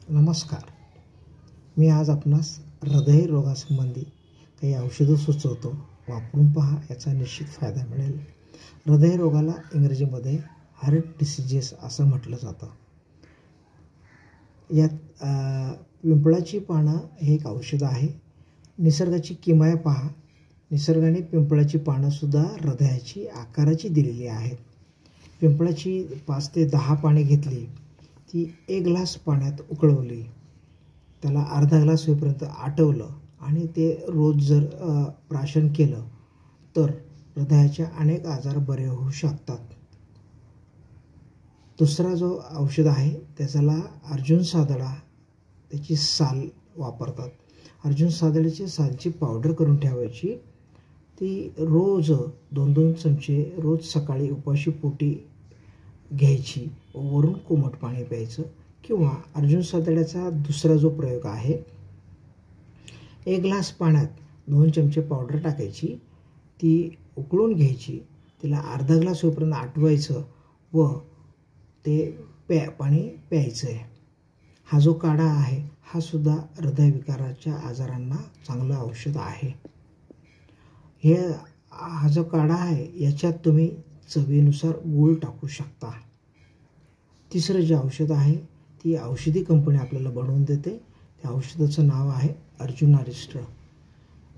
नमस्कार. मी आज आपणास हृदयरोगासंबंधी काही औषधं सुचवतो. वापरून पहा, याचा निश्चित फायदा मिळेल. हृदयरोगाला इंग्रजीमध्ये हार्ट डिसीजेस असं म्हटलं जातं. यात पिंपळाची पानं हे एक औषध आहे. निसर्गाची किमया पहा. निसर्गाने पिंपळाची पानंसुद्धा हृदयाची आकाराची दिलेली आहेत. पिंपळाची 5 ते 10 पाने घेतली, ती 1 ग्लास पाण्यात उकळवली, त्याला अर्धा ग्लास होईपर्यंत आटवलं आणि ते रोज जर प्राशन केलं तर हृदयाचे अनेक आजार बरे होऊ शकतात. दुसरा जो औषध आहे त्याला अर्जुन सादळा, त्याची साल वापरतात. अर्जुन सादळ्याची सालची पावडर करून ठेवायची. ती रोज 2-2 चमचे रोज सकाळी उपाशी पोटी घ्यायची. वरून कोमट पाणी प्यायचं. किंवा अर्जुन सादळ्याचा दुसरा जो प्रयोग आहे, 1 ग्लास पाण्यात 2 चमचे पावडर टाकायची, ती उकळून घ्यायची, तिला अर्धा ग्लास होईपर्यंत आटवायचं व ते पाणी प्यायचं आहे. हा जो काढा आहे हा सुद्धा हृदयविकाराच्या आजारांना चांगलं औषध आहे. हा जो काढा आहे याच्यात तुम्ही चवीनुसार गूळ टाकू शकता. तिसरं जे औषध आहे ती औषधी कंपनी आपल्याला बनवून देते. त्या औषधाचं नाव आहे अर्जुन अरिस्टर.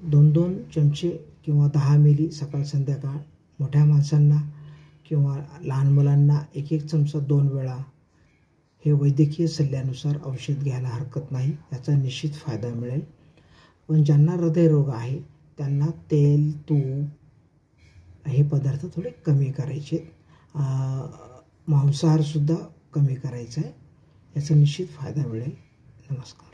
2-2 चमचे किंवा 10 मिली सकाळ संध्याकाळ, मोठ्या माणसांना किंवा लहान मुलांना 1-1 चमचा 2 वेळा. हे वैद्यकीय सल्ल्यानुसार औषध घ्यायला हरकत नाही. याचा निश्चित फायदा मिळेल. पण ज्यांना हृदयरोग आहे त्यांना तेल, तूप हे पदार्थ थोडे कमी करायचे. मांसाहारसुद्धा कमी करायचा आहे. याचा निश्चित फायदा मिळेल. नमस्कार.